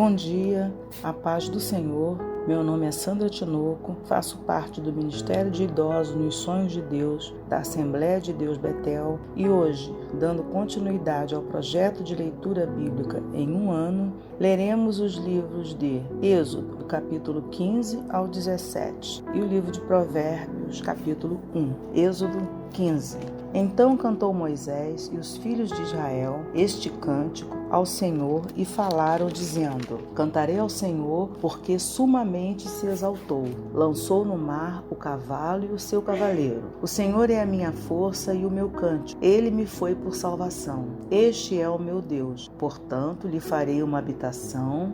Bom dia, a paz do Senhor. Meu nome é Sandra Tinoco, faço parte do Ministério de Idosos nos Sonhos de Deus, da Assembleia de Deus Betel, e hoje, dando continuidade ao projeto de leitura bíblica em um ano, leremos os livros de Êxodo, do capítulo 15 ao 17, e o livro de Provérbios, capítulo 1. Êxodo 15. Então cantou Moisés e os filhos de Israel este cântico ao Senhor e falaram, dizendo: Cantarei ao Senhor, porque sumamente se exaltou. Lançou no mar o cavalo e o seu cavaleiro. O Senhor é a minha força e o meu cântico. Ele me foi por salvação. Este é o meu Deus. Portanto, lhe farei uma habitação.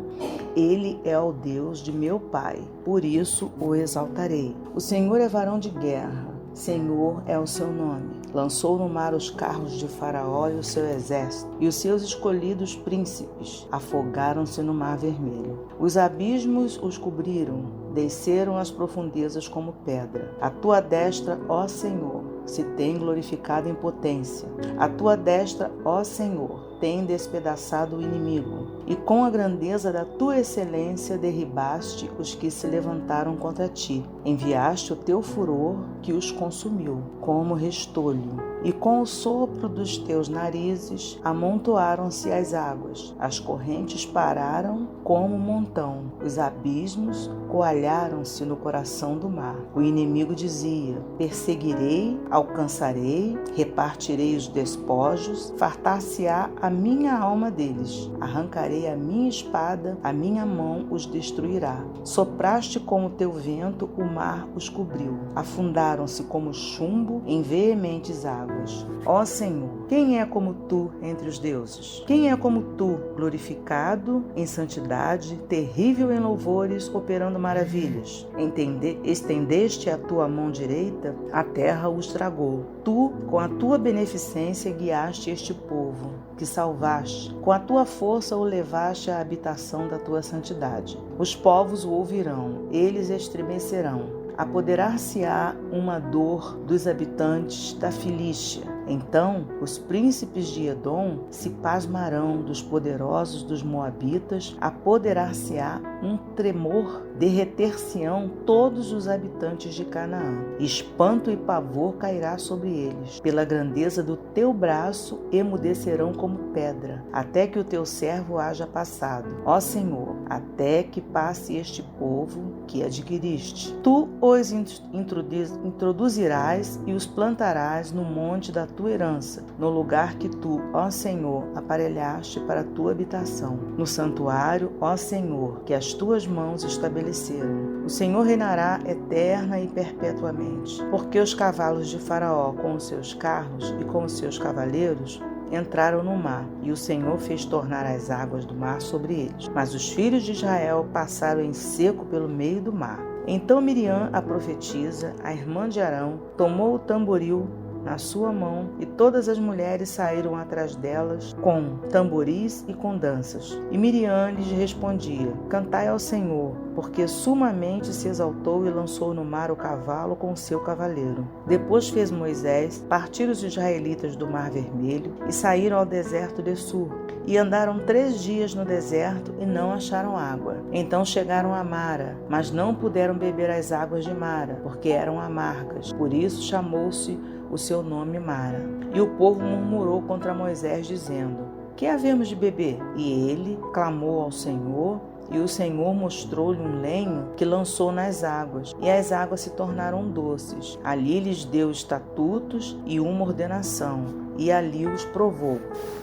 Ele é o Deus de meu pai. Por isso o exaltarei. O Senhor é varão de guerra. Senhor é o seu nome. Lançou no mar os carros de Faraó e o seu exército, e os seus escolhidos príncipes afogaram-se no mar vermelho. Os abismos os cobriram, desceram as profundezas como pedra. A tua destra, ó Senhor, se tem glorificado em potência. A tua destra, ó Senhor, tem despedaçado o inimigo, e com a grandeza da tua excelência derribaste os que se levantaram contra ti. Enviaste o teu furor que os consumiu, como restolho, e com o sopro dos teus narizes amontoaram-se as águas. As correntes pararam como um montão, os abismos coalharam-se no coração do mar. O inimigo dizia: perseguirei, alcançarei, repartirei os despojos, fartar-se-á a minha alma deles. Arrancarei a minha espada, a minha mão os destruirá. Sopraste com o teu vento, o mar os cobriu. Afundaram-se como chumbo em veementes águas. Ó Senhor, quem é como tu entre os deuses? Quem é como tu, glorificado em santidade, terrível em louvores, operando maravilhas? Estendeste a tua mão direita, a terra os tragou. Tu, com a tua beneficência, guiaste este povo, que salvaste. Com a tua força o levaste à habitação da tua santidade. Os povos o ouvirão, eles estremecerão. Apoderar-se-á uma dor dos habitantes da Filístia. Então os príncipes de Edom se pasmarão dos poderosos dos moabitas, apoderar-se-á um tremor, derreter-se-ão todos os habitantes de Canaã. Espanto e pavor cairá sobre eles. Pela grandeza do teu braço emudecerão como pedra, até que o teu servo haja passado. Ó Senhor, até que passe este povo que adquiriste. Tu os introduzirás e os plantarás no monte da tua herança, no lugar que tu, ó Senhor, aparelhaste para a tua habitação, no santuário, ó Senhor, que as tuas mãos estabeleceram. O Senhor reinará eterna e perpetuamente, porque os cavalos de Faraó com os seus carros e com os seus cavaleiros entraram no mar, e o Senhor fez tornar as águas do mar sobre eles. Mas os filhos de Israel passaram em seco pelo meio do mar. Então Miriam, a profetisa, a irmã de Arão, tomou o tamboril na sua mão, e todas as mulheres saíram atrás delas com tamboris e com danças. E Miriam lhes respondia: Cantai ao Senhor, porque sumamente se exaltou e lançou no mar o cavalo com o seu cavaleiro. Depois fez Moisés partir os israelitas do mar vermelho e saíram ao deserto de Sur. E andaram 3 dias no deserto e não acharam água. Então chegaram a Mara, mas não puderam beber as águas de Mara, porque eram amargas. Por isso chamou-se o seu nome Mara. E o povo murmurou contra Moisés, dizendo: Que havemos de beber? E ele clamou ao Senhor, e o Senhor mostrou-lhe um lenho que lançou nas águas, e as águas se tornaram doces. Ali lhes deu estatutos e uma ordenação, e ali os provou.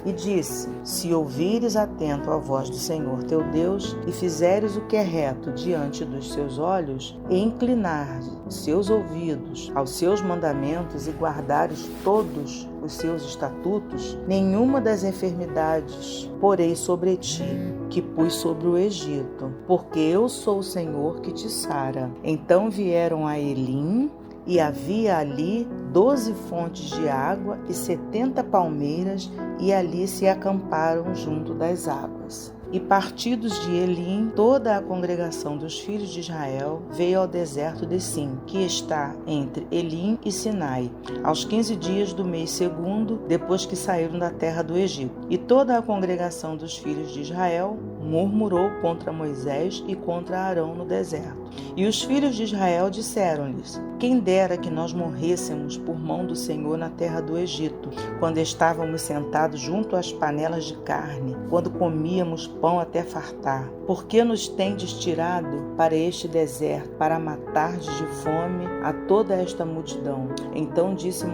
E disse: Se ouvires atento à voz do Senhor teu Deus, e fizeres o que é reto diante dos seus olhos, e inclinares os seus ouvidos aos seus mandamentos, e guardares todos os seus estatutos, nenhuma das enfermidades porei sobre ti, que pus sobre o Egito, porque eu sou o Senhor que te sara. Então vieram a Elim, e havia ali 12 fontes de água e 70 palmeiras, e ali se acamparam junto das águas. E partidos de Elim, toda a congregação dos filhos de Israel veio ao deserto de Sim, que está entre Elim e Sinai, aos 15 dias do mês segundo, depois que saíram da terra do Egito. E toda a congregação dos filhos de Israel murmurou contra Moisés e contra Arão no deserto. E os filhos de Israel disseram-lhes: quem dera que nós morrêssemos por mão do Senhor na terra do Egito, quando estávamos sentados junto às panelas de carne, quando comíamos pão até fartar. Por que nos tendes tirado para este deserto, para matardes de fome a toda esta multidão? Então disse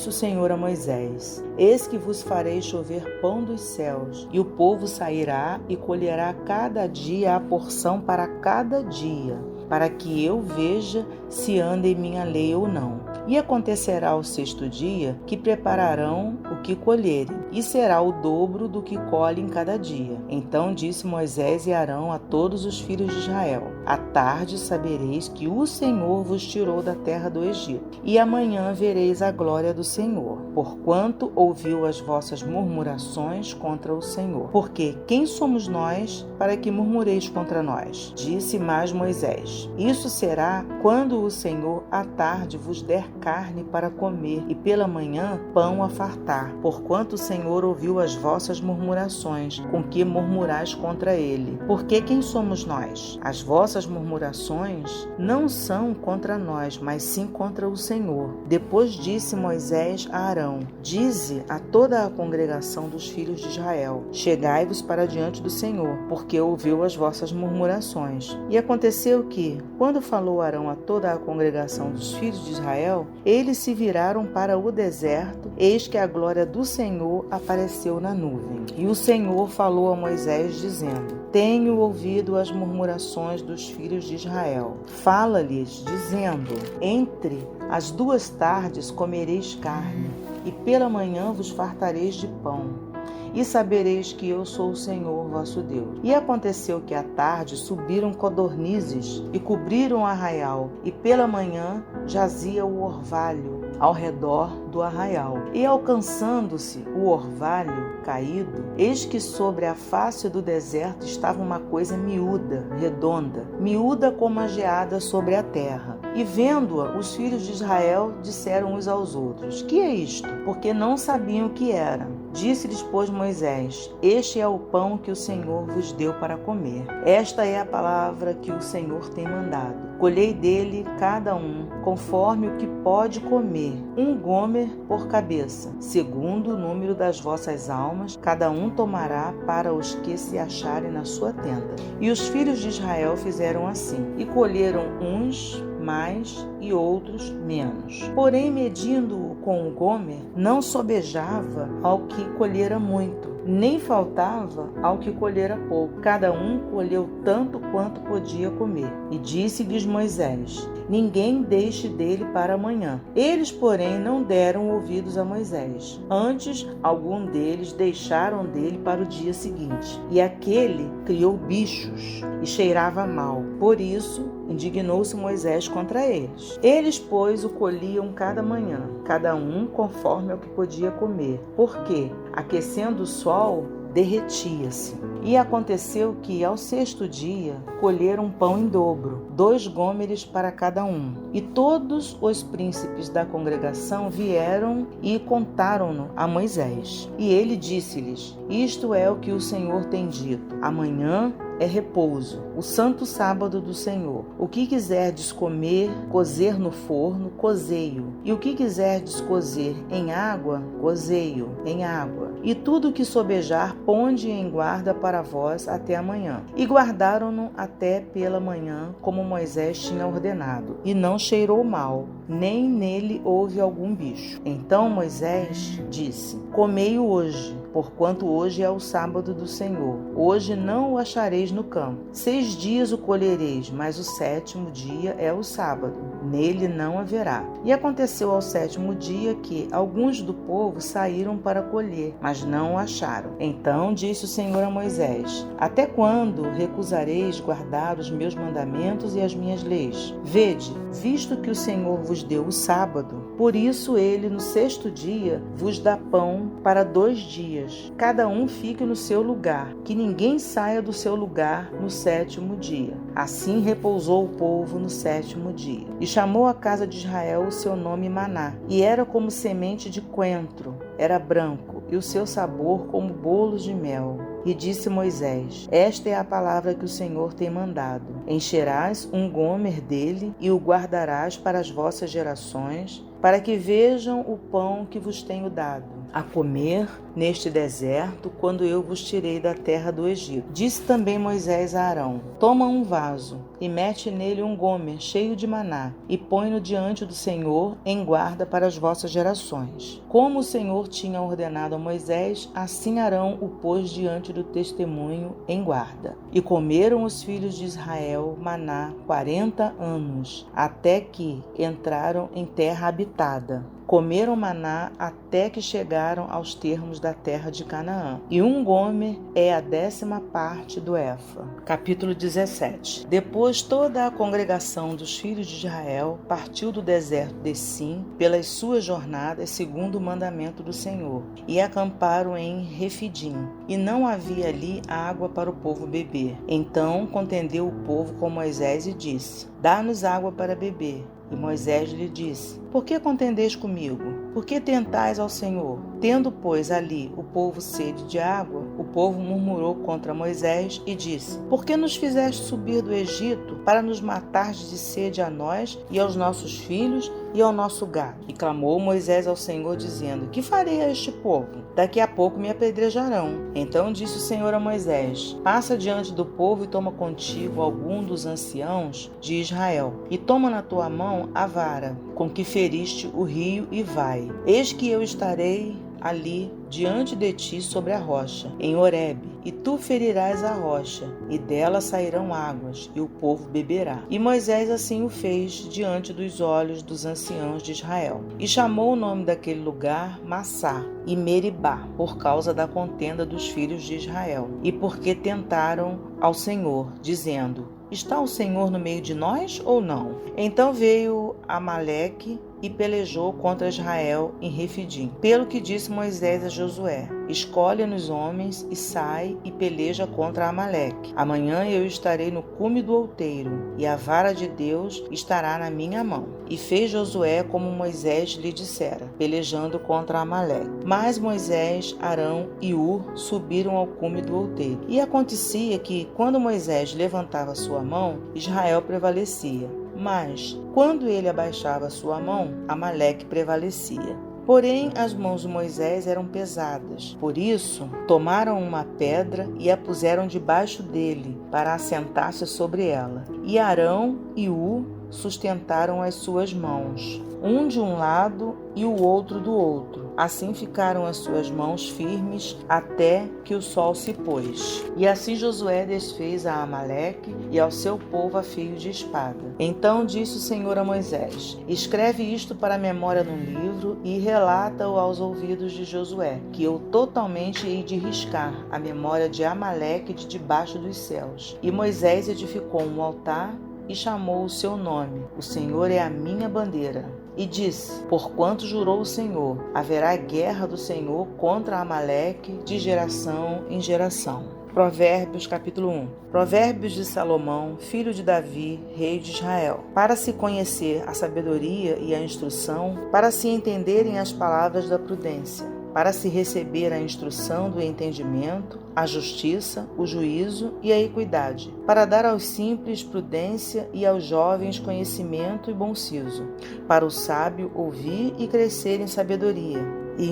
o Senhor a Moisés: eis que vos farei chover pão dos céus, e o povo sairá e colherá cada dia a porção para cada dia, para que eu veja se anda em minha lei ou não. E acontecerá ao sexto dia que prepararão o que colherem, e será o dobro do que colhem cada dia. Então disse Moisés e Arão a todos os filhos de Israel: à tarde sabereis que o Senhor vos tirou da terra do Egito, e amanhã vereis a glória do Senhor, porquanto ouviu as vossas murmurações contra o Senhor. Porque quem somos nós para que murmureis contra nós? Disse mais Moisés: isso será quando o Senhor à tarde vos der carne para comer, e pela manhã pão a fartar, porquanto o Senhor ouviu as vossas murmurações, com que murmurais contra ele. Porque quem somos nós? As vossas murmurações não são contra nós, mas sim contra o Senhor. Depois disse Moisés a Arão: dize a toda a congregação dos filhos de Israel: chegai-vos para diante do Senhor, porque ouviu as vossas murmurações. E aconteceu que, quando falou Arão a toda a congregação dos filhos de Israel, eles se viraram para o deserto, eis que a glória do Senhor apareceu na nuvem. E o Senhor falou a Moisés, dizendo: tenho ouvido as murmurações dos filhos de Israel. Fala-lhes, dizendo: entre as 2 tardes comereis carne, e pela manhã vos fartareis de pão. E sabereis que eu sou o Senhor vosso Deus. E aconteceu que à tarde subiram codornizes e cobriram o arraial, e pela manhã jazia o orvalho ao redor do arraial. E alcançando-se o orvalho caído, eis que sobre a face do deserto estava uma coisa miúda, redonda, miúda como a geada sobre a terra. E vendo-a, os filhos de Israel disseram uns aos outros: que é isto? Porque não sabiam o que era. Disse-lhes, pois, Moisés: este é o pão que o Senhor vos deu para comer. Esta é a palavra que o Senhor tem mandado. Colhei dele cada um, conforme o que pode comer, 1 gomer por cabeça, segundo o número das vossas almas, cada um tomará para os que se acharem na sua tenda. E os filhos de Israel fizeram assim, e colheram uns mais e outros menos. Porém, medindo-o com o gomer, não sobejava ao que colhera muito, nem faltava ao que colhera pouco. Cada um colheu tanto quanto podia comer. E disse-lhes Moisés: ninguém deixe dele para amanhã. Eles, porém, não deram ouvidos a Moisés. Antes, algum deles deixaram dele para o dia seguinte. E aquele criou bichos e cheirava mal. Por isso, indignou-se Moisés contra eles. Eles, pois, o colhiam cada manhã, cada um conforme ao que podia comer, porque, aquecendo o sol, derretia-se. E aconteceu que, ao sexto dia, colheram pão em dobro, 2 gômeres para cada um. E todos os príncipes da congregação vieram e contaram-no a Moisés. E ele disse-lhes: isto é o que o Senhor tem dito: amanhã é repouso, o santo sábado do Senhor. O que quiserdes comer, cozer no forno, cozei-o. E o que quiserdes cozer em água, cozei-o em água. E tudo o que sobejar, ponde em guarda para vós até amanhã. E guardaram-no até pela manhã, como Moisés tinha ordenado. E não cheirou mal, nem nele houve algum bicho. Então Moisés disse: comei-o hoje, porquanto hoje é o sábado do Senhor. Hoje não o achareis no campo. 6 dias o colhereis, mas o 7º dia é o sábado. Nele não haverá. E aconteceu ao 7º dia que alguns do povo saíram para colher, mas não o acharam. Então disse o Senhor a Moisés: até quando recusareis guardar os meus mandamentos e as minhas leis? Vede, visto que o Senhor vos deu o sábado, por isso ele no 6º dia vos dá pão para 2 dias. Cada um fique no seu lugar, que ninguém saia do seu lugar no 7º dia. Assim repousou o povo no 7º dia. E chamou a casa de Israel o seu nome Maná, e era como semente de coentro, era branco, e o seu sabor como bolos de mel. E disse Moisés: esta é a palavra que o Senhor tem mandado. Encherás um gomer dele e o guardarás para as vossas gerações, para que vejam o pão que vos tenho dado a comer neste deserto, quando eu vos tirei da terra do Egito. Disse também Moisés a Arão: toma um vaso e mete nele um gomer cheio de maná, e põe-no diante do Senhor em guarda para as vossas gerações. Como o Senhor tinha ordenado a Moisés, assim Arão o pôs diante do testemunho em guarda. E comeram os filhos de Israel maná 40 anos, até que entraram em terra habitada. Comeram maná até que chegaram aos termos da terra de Canaã. E um gomer é a 10ª parte do efa. Capítulo 17. Depois toda a congregação dos filhos de Israel partiu do deserto de Sim pelas suas jornadas segundo o mandamento do Senhor, e acamparam em Refidim. E não havia ali água para o povo beber. Então contendeu o povo com Moisés e disse: dá-nos água para beber. E Moisés lhe disse: por que contendeis comigo? Por que tentais ao Senhor? Tendo, pois, ali o povo sede de água, o povo murmurou contra Moisés e disse: por que nos fizeste subir do Egito para nos matar de sede a nós e aos nossos filhos e ao nosso gado? E clamou Moisés ao Senhor, dizendo: que farei a este povo? Daqui a pouco me apedrejarão. Então disse o Senhor a Moisés: passa diante do povo e toma contigo algum dos anciãos de Israel, e toma na tua mão a vara com que feriste o rio e vai. Eis que eu estarei ali diante de ti sobre a rocha, em Horebe, e tu ferirás a rocha, e dela sairão águas, e o povo beberá. E Moisés assim o fez diante dos olhos dos anciãos de Israel. E chamou o nome daquele lugar Massá e Meribá, por causa da contenda dos filhos de Israel, e porque tentaram ao Senhor, dizendo: está o Senhor no meio de nós ou não? Então veio Amaleque e pelejou contra Israel em Refidim. Pelo que disse Moisés a Josué: escolhe-nos homens e sai e peleja contra Amaleque. Amanhã eu estarei no cume do outeiro, e a vara de Deus estará na minha mão. E fez Josué como Moisés lhe dissera, pelejando contra Amaleque. Mas Moisés, Arão e Hur subiram ao cume do outeiro. E acontecia que, quando Moisés levantava sua mão, Israel prevalecia. Mas, quando ele abaixava sua mão, Amaleque prevalecia. Porém, as mãos de Moisés eram pesadas. Por isso, tomaram uma pedra e a puseram debaixo dele, para assentar-se sobre ela. E Arão e Hur sustentaram as suas mãos, um de um lado e o outro do outro. Assim ficaram as suas mãos firmes até que o sol se pôs. E assim Josué desfez a Amaleque e ao seu povo a fio de espada. Então disse o Senhor a Moisés: escreve isto para a memória num livro e relata-o aos ouvidos de Josué, que eu totalmente hei de riscar a memória de Amaleque de debaixo dos céus. E Moisés edificou um altar e chamou o seu nome: o Senhor é a minha bandeira. E disse: porquanto jurou o Senhor, haverá guerra do Senhor contra Amaleque de geração em geração. Provérbios capítulo 1. Provérbios de Salomão, filho de Davi, rei de Israel. Para se conhecer a sabedoria e a instrução, para se entenderem as palavras da prudência, para se receber a instrução do entendimento, a justiça, o juízo e a equidade, para dar aos simples prudência e aos jovens conhecimento e bom siso, para o sábio ouvir e crescer em sabedoria, e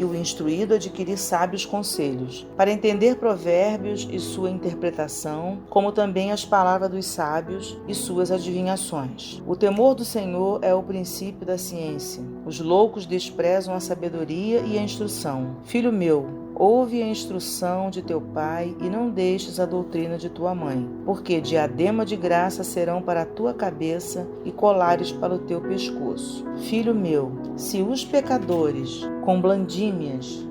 o instruído adquirir sábios conselhos, para entender provérbios e sua interpretação, como também as palavras dos sábios e suas adivinhações. O temor do Senhor é o princípio da ciência. Os loucos desprezam a sabedoria e a instrução. Filho meu, ouve a instrução de teu pai e não deixes a doutrina de tua mãe, porque diadema de graça serão para a tua cabeça e colares para o teu pescoço. Filho meu, se os pecadores com blandícias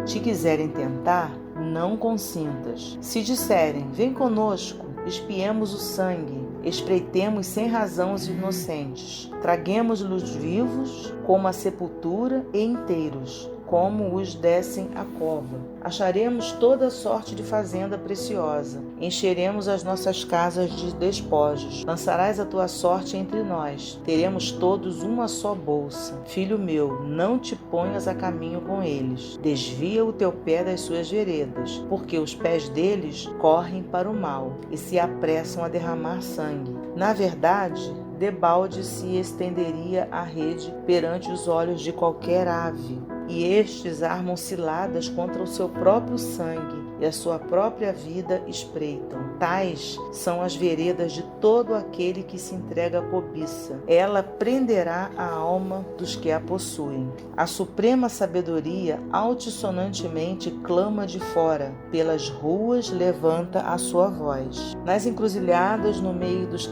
te quiserem tentar, não consintas. Se disserem: vem conosco, espiemos o sangue, espreitemos sem razão os inocentes, traguemos-los vivos como a sepultura e inteiros, como os descem a cova. Acharemos toda sorte de fazenda preciosa. Encheremos as nossas casas de despojos. Lançarás a tua sorte entre nós. Teremos todos uma só bolsa. Filho meu, não te ponhas a caminho com eles. Desvia o teu pé das suas veredas, porque os pés deles correm para o mal e se apressam a derramar sangue. Na verdade, debalde se estenderia a rede perante os olhos de qualquer ave, e estes armam ciladas contra o seu próprio sangue, e a sua própria vida espreitam. Tais são as veredas de todo aquele que se entrega à cobiça. Ela prenderá a alma dos que a possuem. A suprema sabedoria altissonantemente clama de fora. Pelas ruas levanta a sua voz. Nas encruzilhadas, no meio dos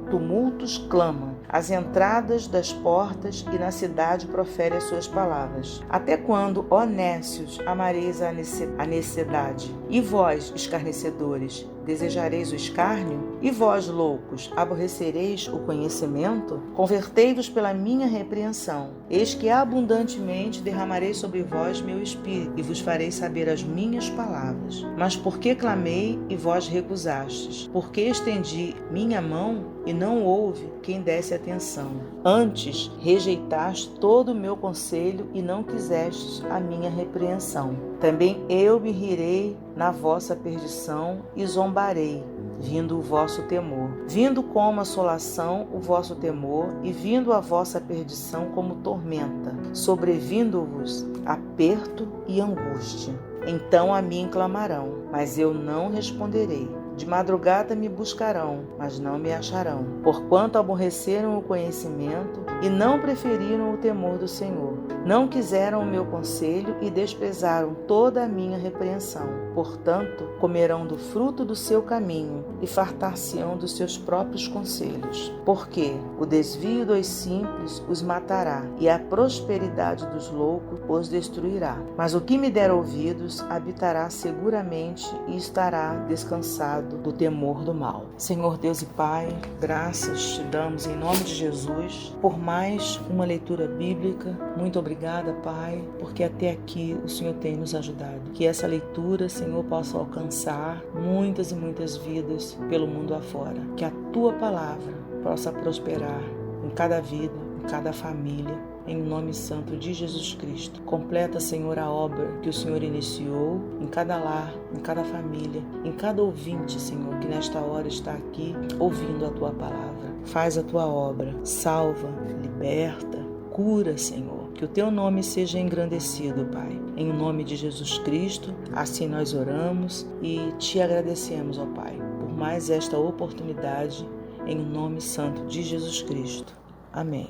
tumultos clama. Às entradas das portas e na cidade profere as suas palavras. Até quando, ó nécios, amareis a necessidade? E vós, escarnecedores, desejareis o escárnio? E vós, loucos, aborrecereis o conhecimento? Convertei-vos pela minha repreensão. Eis que abundantemente derramarei sobre vós meu espírito, e vos farei saber as minhas palavras. Mas por que clamei e vós recusastes? Por que estendi minha mão e não houve quem desse atenção? Antes rejeitaste todo o meu conselho e não quisestes a minha repreensão. Também eu me rirei na vossa perdição e zombarei, vindo o vosso temor. Vindo como assolação o vosso temor, e vindo a vossa perdição como tormenta, sobrevindo-vos aperto e angústia. Então a mim clamarão, mas eu não responderei. De madrugada me buscarão, mas não me acharão, porquanto aborreceram o conhecimento e não preferiram o temor do Senhor. Não quiseram o meu conselho e desprezaram toda a minha repreensão. Portanto, comerão do fruto do seu caminho e fartar-se-ão dos seus próprios conselhos. Porque o desvio dos simples os matará e a prosperidade dos loucos os destruirá. Mas o que me der ouvidos habitará seguramente e estará descansado do temor do mal. Senhor Deus e Pai, graças te damos em nome de Jesus por mais uma leitura bíblica. Muito obrigada, Pai, porque até aqui o Senhor tem nos ajudado. Que essa leitura, Senhor, possa alcançar muitas e muitas vidas pelo mundo afora. Que a Tua palavra possa prosperar em cada vida, em cada família, em nome santo de Jesus Cristo. Completa, Senhor, a obra que o Senhor iniciou em cada lar, em cada família, em cada ouvinte, Senhor, que nesta hora está aqui ouvindo a Tua palavra. Faz a Tua obra, salva, liberta, cura, Senhor. Que o Teu nome seja engrandecido, Pai. Em nome de Jesus Cristo, assim nós oramos e Te agradecemos, ó Pai, por mais esta oportunidade, em nome santo de Jesus Cristo. Amém.